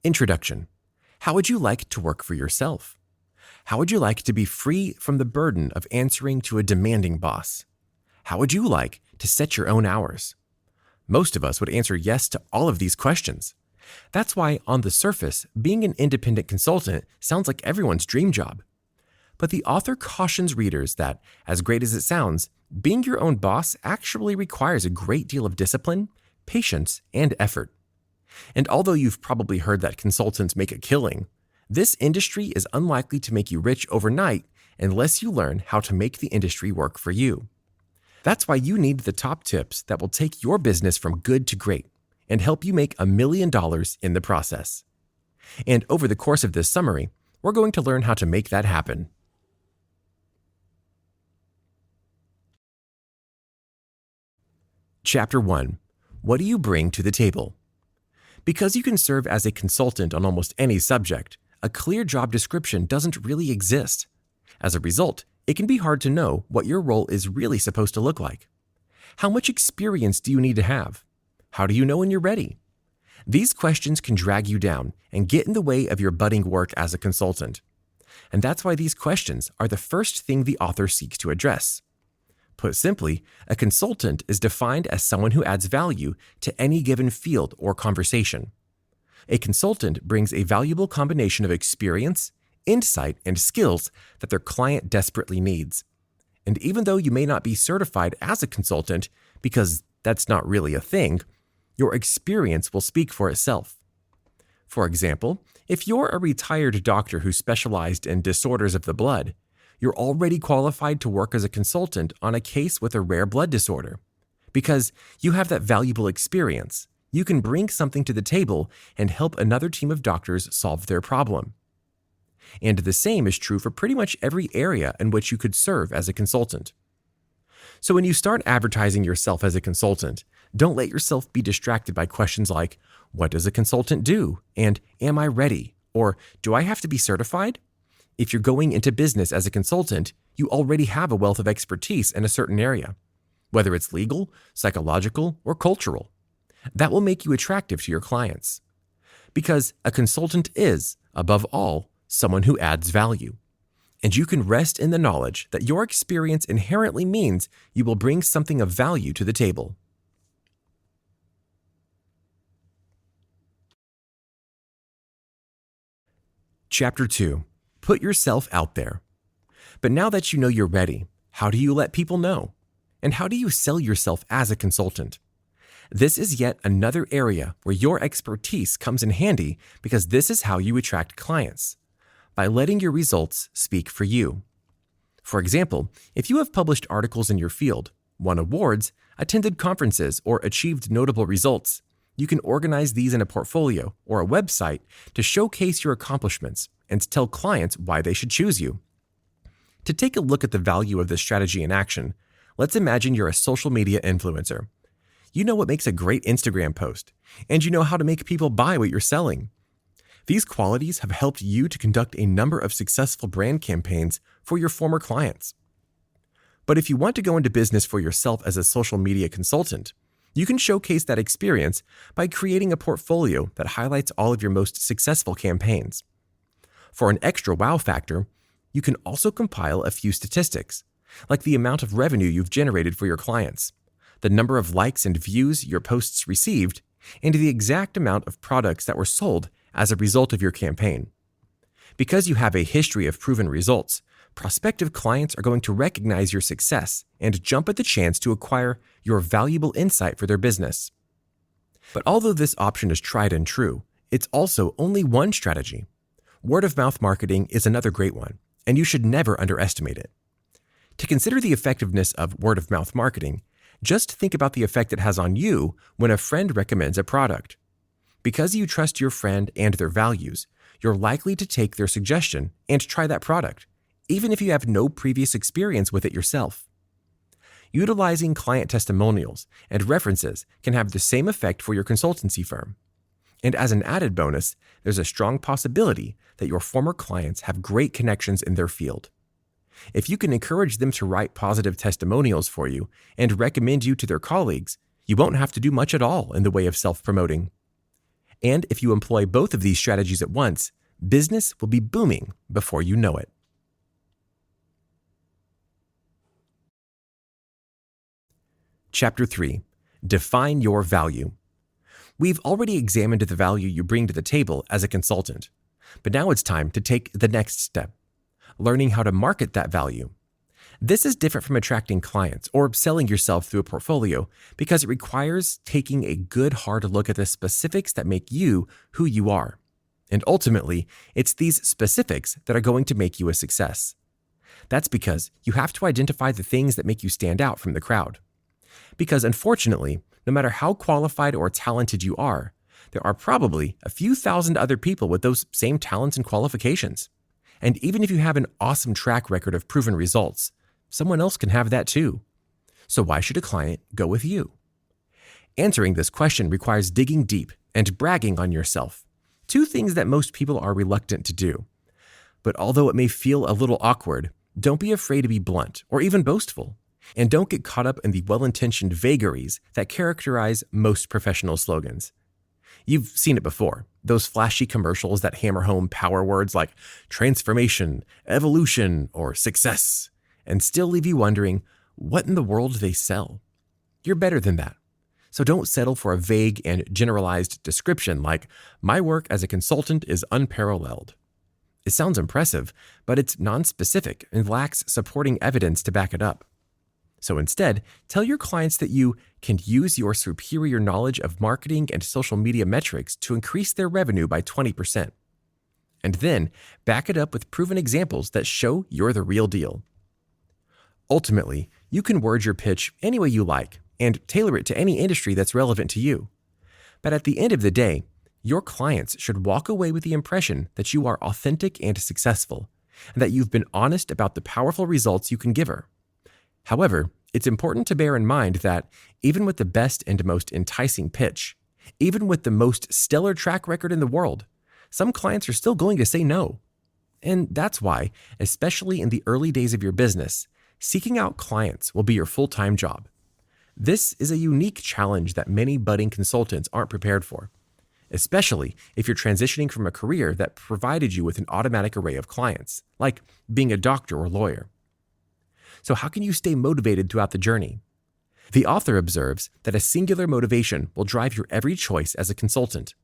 Introduction. How would you like to work for yourself? How would you like to be free from the burden of answering to a demanding boss? How would you like to set your own hours? Most of us would answer yes to all of these questions. That's why, on the surface, being an independent consultant sounds like everyone's dream job. But the author cautions readers that, as great as it sounds, being your own boss actually requires a great deal of discipline, patience, and effort. And although you've probably heard that consultants make a killing, this industry is unlikely to make you rich overnight unless you learn how to make the industry work for you. That's why you need the top tips that will take your business from good to great and help you make $1 million in the process. And over the course of this summary, we're going to learn how to make that happen. Chapter 1. What do you bring to the table? Because you can serve as a consultant on almost any subject, a clear job description doesn't really exist. As a result, it can be hard to know what your role is really supposed to look like. How much experience do you need to have? How do you know when you're ready? These questions can drag you down and get in the way of your budding work as a consultant. And that's why these questions are the first thing the author seeks to address. Put simply, a consultant is defined as someone who adds value to any given field or conversation. A consultant brings a valuable combination of experience, insight, and skills that their client desperately needs. And even though you may not be certified as a consultant, because that's not really a thing, your experience will speak for itself. For example, if you're a retired doctor who specialized in disorders of the blood, you're already qualified to work as a consultant on a case with a rare blood disorder. Because you have that valuable experience, you can bring something to the table and help another team of doctors solve their problem. And the same is true for pretty much every area in which you could serve as a consultant. So when you start advertising yourself as a consultant, don't let yourself be distracted by questions like, what does a consultant do? And am I ready? Or do I have to be certified? If you're going into business as a consultant, you already have a wealth of expertise in a certain area, whether it's legal, psychological, or cultural. That will make you attractive to your clients. Because a consultant is, above all, someone who adds value. And you can rest in the knowledge that your experience inherently means you will bring something of value to the table. Chapter 2. Put yourself out there. But now that you know you're ready, how do you let people know? And how do you sell yourself as a consultant? This is yet another area where your expertise comes in handy because this is how you attract clients, by letting your results speak for you. For example, if you have published articles in your field, won awards, attended conferences, or achieved notable results, you can organize these in a portfolio or a website to showcase your accomplishments and tell clients why they should choose you. To take a look at the value of this strategy in action, let's imagine you're a social media influencer. You know what makes a great Instagram post, and you know how to make people buy what you're selling. These qualities have helped you to conduct a number of successful brand campaigns for your former clients. But if you want to go into business for yourself as a social media consultant, you can showcase that experience by creating a portfolio that highlights all of your most successful campaigns. For an extra wow factor, you can also compile a few statistics, like the amount of revenue you've generated for your clients, the number of likes and views your posts received, and the exact amount of products that were sold as a result of your campaign. Because you have a history of proven results, prospective clients are going to recognize your success and jump at the chance to acquire your valuable insight for their business. But although this option is tried and true, it's also only one strategy. Word-of-mouth marketing is another great one, and you should never underestimate it. To consider the effectiveness of word-of-mouth marketing, just think about the effect it has on you when a friend recommends a product. Because you trust your friend and their values, you're likely to take their suggestion and try that product, even if you have no previous experience with it yourself. Utilizing client testimonials and references can have the same effect for your consultancy firm. And as an added bonus, there's a strong possibility that your former clients have great connections in their field. If you can encourage them to write positive testimonials for you and recommend you to their colleagues, you won't have to do much at all in the way of self-promoting. And if you employ both of these strategies at once, business will be booming before you know it. Chapter 3. Define your value. We've already examined the value you bring to the table as a consultant, but now it's time to take the next step, learning how to market that value. This is different from attracting clients or selling yourself through a portfolio because it requires taking a good hard look at the specifics that make you who you are. And ultimately, it's these specifics that are going to make you a success. That's because you have to identify the things that make you stand out from the crowd. Because unfortunately, no matter how qualified or talented you are, there are probably a few thousand other people with those same talents and qualifications. And even if you have an awesome track record of proven results, someone else can have that too. So why should a client go with you? Answering this question requires digging deep and bragging on yourself, two things that most people are reluctant to do. But although it may feel a little awkward, don't be afraid to be blunt or even boastful. And don't get caught up in the well-intentioned vagaries that characterize most professional slogans. You've seen it before, those flashy commercials that hammer home power words like transformation, evolution, or success, and still leave you wondering what in the world they sell. You're better than that. So don't settle for a vague and generalized description like, my work as a consultant is unparalleled. It sounds impressive, but it's non-specific and lacks supporting evidence to back it up. So instead, tell your clients that you can use your superior knowledge of marketing and social media metrics to increase their revenue by 20%. And then back it up with proven examples that show you're the real deal. Ultimately, you can word your pitch any way you like and tailor it to any industry that's relevant to you. But at the end of the day, your clients should walk away with the impression that you are authentic and successful, and that you've been honest about the powerful results you can give her. However, it's important to bear in mind that even with the best and most enticing pitch, even with the most stellar track record in the world, some clients are still going to say no. And that's why, especially in the early days of your business, seeking out clients will be your full-time job. This is a unique challenge that many budding consultants aren't prepared for, especially if you're transitioning from a career that provided you with an automatic array of clients, like being a doctor or lawyer. So how can you stay motivated throughout the journey? The author observes that a singular motivation will drive your every choice as a consultant,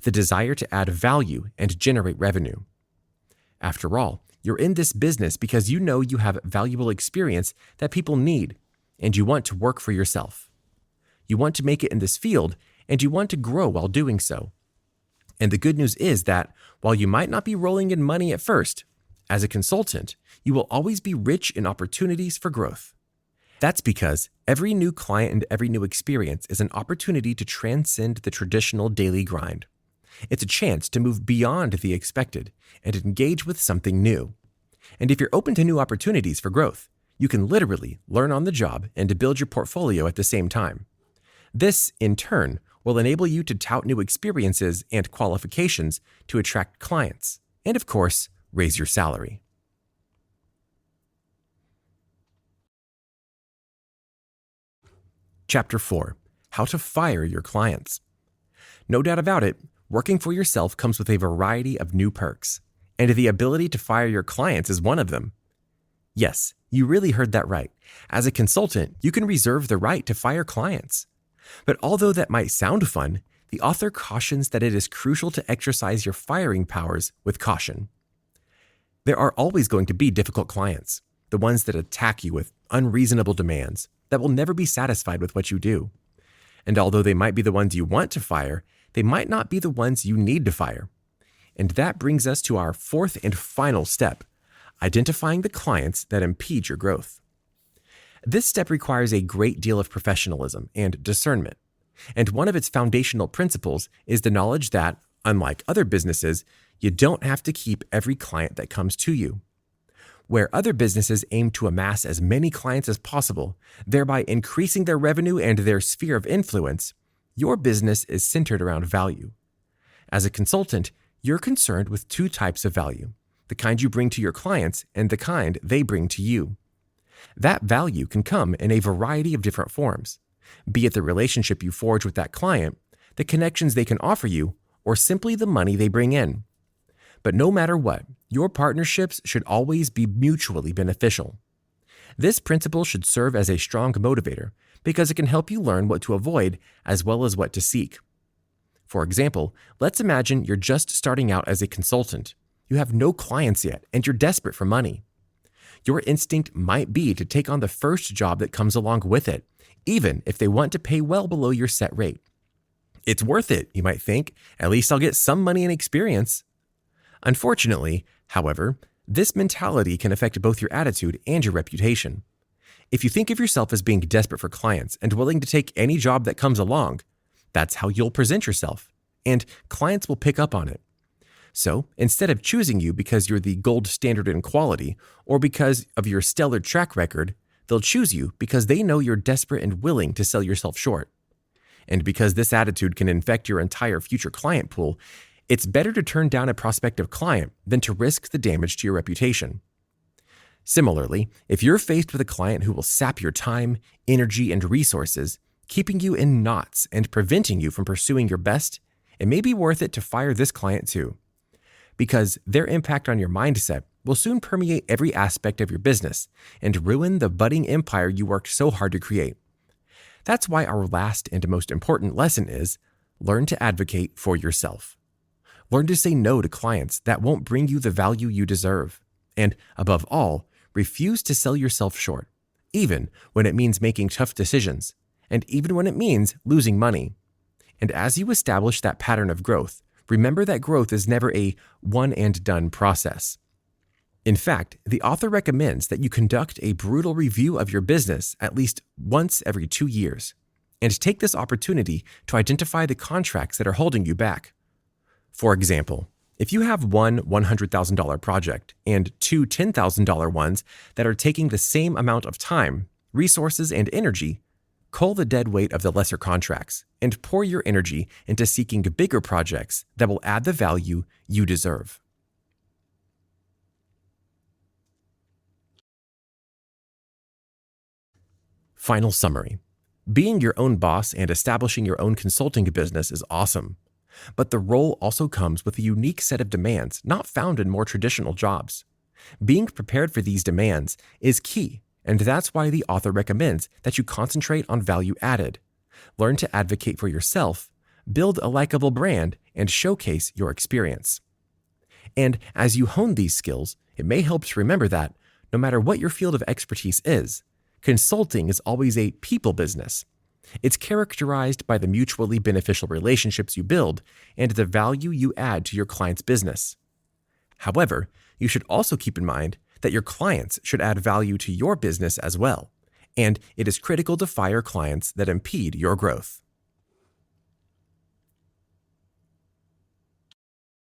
the desire to add value and generate revenue. After all, you're in this business because you know you have valuable experience that people need, and you want to work for yourself. You want to make it in this field, and you want to grow while doing so. And the good news is that while you might not be rolling in money at first, as a consultant, you will always be rich in opportunities for growth. That's because every new client and every new experience is an opportunity to transcend the traditional daily grind. It's a chance to move beyond the expected and engage with something new. And if you're open to new opportunities for growth, you can literally learn on the job and to build your portfolio at the same time. This, in turn, will enable you to tout new experiences and qualifications to attract clients, and of course, raise your salary. Chapter 4. How to fire your clients. No doubt about it, working for yourself comes with a variety of new perks, and the ability to fire your clients is one of them. Yes, you really heard that right. As a consultant, you can reserve the right to fire clients. But although that might sound fun, the author cautions that it is crucial to exercise your firing powers with caution. There are always going to be difficult clients, the ones that attack you with unreasonable demands that will never be satisfied with what you do. And although they might be the ones you want to fire, they might not be the ones you need to fire. And that brings us to our fourth and final step, identifying the clients that impede your growth. This step requires a great deal of professionalism and discernment, and one of its foundational principles is the knowledge that, unlike other businesses, you don't have to keep every client that comes to you. Where other businesses aim to amass as many clients as possible, thereby increasing their revenue and their sphere of influence, your business is centered around value. As a consultant, you're concerned with two types of value, the kind you bring to your clients and the kind they bring to you. That value can come in a variety of different forms, be it the relationship you forge with that client, the connections they can offer you, or simply the money they bring in. But no matter what, your partnerships should always be mutually beneficial. This principle should serve as a strong motivator because it can help you learn what to avoid as well as what to seek. For example, let's imagine you're just starting out as a consultant. You have no clients yet and you're desperate for money. Your instinct might be to take on the first job that comes along with it, even if they want to pay well below your set rate. It's worth it, you might think. At least I'll get some money and experience. Unfortunately, however, this mentality can affect both your attitude and your reputation. If you think of yourself as being desperate for clients and willing to take any job that comes along, that's how you'll present yourself, and clients will pick up on it. So, instead of choosing you because you're the gold standard in quality or because of your stellar track record, they'll choose you because they know you're desperate and willing to sell yourself short. And because this attitude can infect your entire future client pool, it's better to turn down a prospective client than to risk the damage to your reputation. Similarly, if you're faced with a client who will sap your time, energy, and resources, keeping you in knots and preventing you from pursuing your best, it may be worth it to fire this client too. Because their impact on your mindset will soon permeate every aspect of your business and ruin the budding empire you worked so hard to create. That's why our last and most important lesson is learn to advocate for yourself. Learn to say no to clients that won't bring you the value you deserve. And above all, refuse to sell yourself short, even when it means making tough decisions, and even when it means losing money. And as you establish that pattern of growth, remember that growth is never a one-and-done process. In fact, the author recommends that you conduct a brutal review of your business at least once every 2 years, and take this opportunity to identify the contracts that are holding you back. For example, if you have one $100,000 project and two $10,000 ones that are taking the same amount of time, resources, and energy, cull the dead weight of the lesser contracts and pour your energy into seeking bigger projects that will add the value you deserve. Final summary. Being your own boss and establishing your own consulting business is awesome. But the role also comes with a unique set of demands not found in more traditional jobs. Being prepared for these demands is key, and that's why the author recommends that you concentrate on value added, learn to advocate for yourself, build a likable brand, and showcase your experience. And as you hone these skills, it may help to remember that, no matter what your field of expertise is, consulting is always a people business. It's characterized by the mutually beneficial relationships you build and the value you add to your client's business. However, you should also keep in mind that your clients should add value to your business as well, and it is critical to fire clients that impede your growth.